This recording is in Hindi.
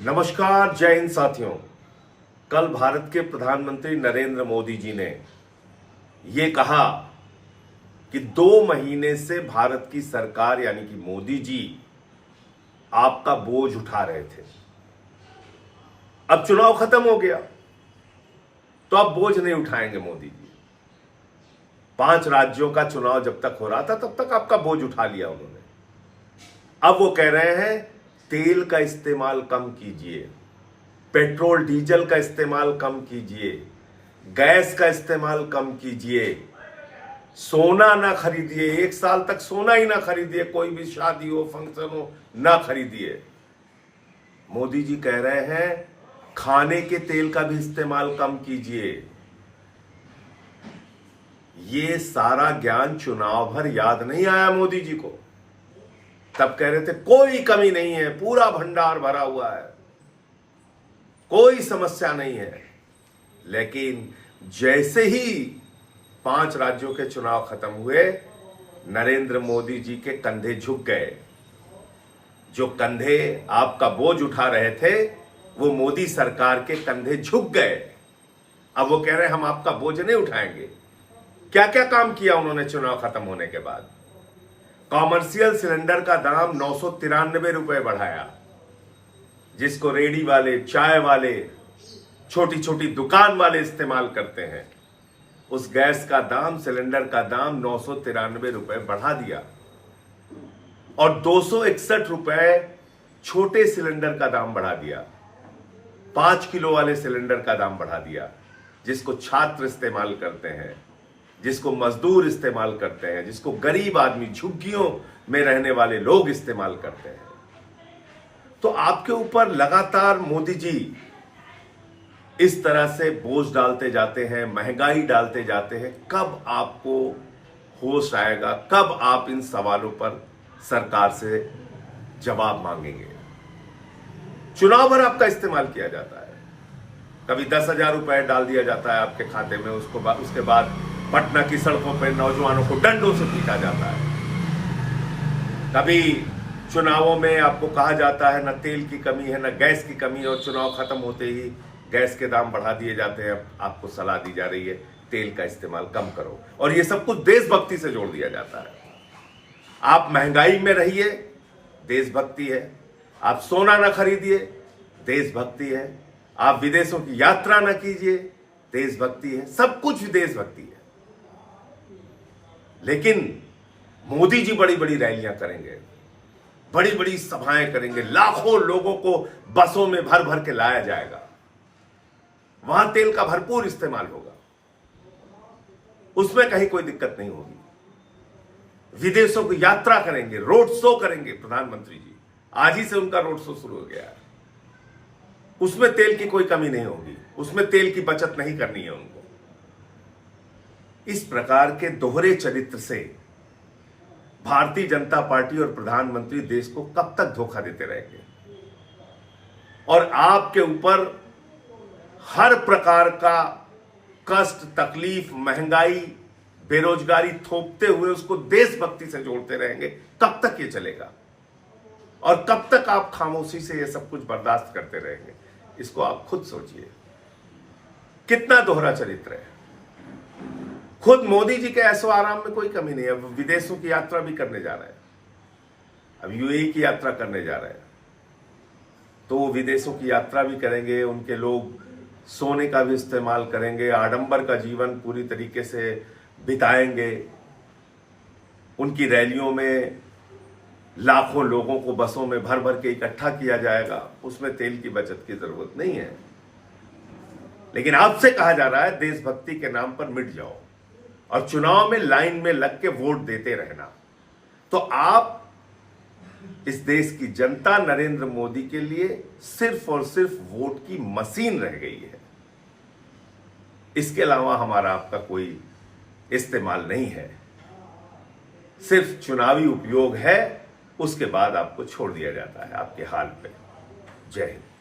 नमस्कार, जय हिंद साथियों। कल भारत के प्रधानमंत्री नरेंद्र मोदी जी ने ये कहा कि 2 महीने से भारत की सरकार यानी कि मोदी जी आपका बोझ उठा रहे थे। अब चुनाव खत्म हो गया तो अब बोझ नहीं उठाएंगे मोदी जी। 5 राज्यों का चुनाव जब तक हो रहा था तब तक आपका बोझ उठा लिया उन्होंने। अब वो कह रहे हैं तेल का इस्तेमाल कम कीजिए, पेट्रोल डीजल का इस्तेमाल कम कीजिए, गैस का इस्तेमाल कम कीजिए, सोना ना खरीदिए, 1 साल तक सोना ही ना खरीदिए, कोई भी शादी हो फंक्शन हो ना खरीदिए। मोदी जी कह रहे हैं खाने के तेल का भी इस्तेमाल कम कीजिए। ये सारा ज्ञान चुनाव भर याद नहीं आया मोदी जी को। तब कह रहे थे कोई कमी नहीं है, पूरा भंडार भरा हुआ है, कोई समस्या नहीं है। लेकिन जैसे ही 5 राज्यों के चुनाव खत्म हुए, नरेंद्र मोदी जी के कंधे झुक गए। जो कंधे आपका बोझ उठा रहे थे वो मोदी सरकार के कंधे झुक गए। अब वो कह रहे हैं हम आपका बोझ नहीं उठाएंगे। क्या क्या काम किया उन्होंने चुनाव खत्म होने के बाद? कॉमर्शियल सिलेंडर का दाम 993 रुपए बढ़ाया, जिसको रेडी वाले, चाय वाले, छोटी छोटी दुकान वाले इस्तेमाल करते हैं। उस गैस का दाम, सिलेंडर का दाम 993 रुपए बढ़ा दिया और 261 रुपए छोटे सिलेंडर का दाम बढ़ा दिया। 5 किलो वाले सिलेंडर का दाम बढ़ा दिया, जिसको छात्र इस्तेमाल करते हैं, जिसको मजदूर इस्तेमाल करते हैं, जिसको गरीब आदमी, झुग्गियों में रहने वाले लोग इस्तेमाल करते हैं। तो आपके ऊपर लगातार मोदी जी इस तरह से बोझ डालते जाते हैं, महंगाई डालते जाते हैं। कब आपको होश आएगा? कब आप इन सवालों पर सरकार से जवाब मांगेंगे? चुनाव भर आपका इस्तेमाल किया जाता है। कभी 10,000 रुपए डाल दिया जाता है आपके खाते में, उसके बाद पटना की सड़कों पर नौजवानों को डंडों से पीटा जाता है। कभी चुनावों में आपको कहा जाता है न तेल की कमी है, न गैस की कमी है, और चुनाव खत्म होते ही गैस के दाम बढ़ा दिए जाते हैं। आपको सलाह दी जा रही है तेल का इस्तेमाल कम करो, और ये सब कुछ देशभक्ति से जोड़ दिया जाता है। आप महंगाई में रहिए, देशभक्ति है। आप सोना ना खरीदिए, देशभक्ति है। आप विदेशों की यात्रा ना कीजिए, देशभक्ति है। सब कुछ देशभक्ति है। लेकिन मोदी जी बड़ी बड़ी रैलियां करेंगे, बड़ी बड़ी सभाएं करेंगे, लाखों लोगों को बसों में भर भर के लाया जाएगा, वहां तेल का भरपूर इस्तेमाल होगा, उसमें कहीं कोई दिक्कत नहीं होगी। विदेशों की यात्रा करेंगे, रोड शो करेंगे प्रधानमंत्री जी। आज ही से उनका रोड शो शुरू हो गया है। उसमें तेल की कोई कमी नहीं होगी, उसमें तेल की बचत नहीं करनी है उनको। इस प्रकार के दोहरे चरित्र से भारतीय जनता पार्टी और प्रधानमंत्री देश को कब तक धोखा देते रहेंगे? और आपके ऊपर हर प्रकार का कष्ट, तकलीफ, महंगाई, बेरोजगारी थोपते हुए उसको देशभक्ति से जोड़ते रहेंगे। कब तक ये चलेगा? और कब तक आप खामोशी से ये सब कुछ बर्दाश्त करते रहेंगे? इसको आप खुद सोचिए। कितना दोहरा चरित्र है। खुद मोदी जी के ऐशो आराम में कोई कमी नहीं है। अब विदेशों की यात्रा भी करने जा रहे हैं, अब यूएई की यात्रा करने जा रहे हैं, तो वो विदेशों की यात्रा भी करेंगे। उनके लोग सोने का भी इस्तेमाल करेंगे, आडंबर का जीवन पूरी तरीके से बिताएंगे। उनकी रैलियों में लाखों लोगों को बसों में भर भर के इकट्ठा किया जाएगा, उसमें तेल की बचत की जरूरत नहीं है। लेकिन आपसे कहा जा रहा है देशभक्ति के नाम पर मिट जाओ और चुनाव में लाइन में लग के वोट देते रहना। तो आप, इस देश की जनता नरेंद्र मोदी के लिए सिर्फ और सिर्फ वोट की मशीन रह गई है। इसके अलावा हमारा आपका कोई इस्तेमाल नहीं है। सिर्फ चुनावी उपयोग है, उसके बाद आपको छोड़ दिया जाता है आपके हाल पे। जय हिंद।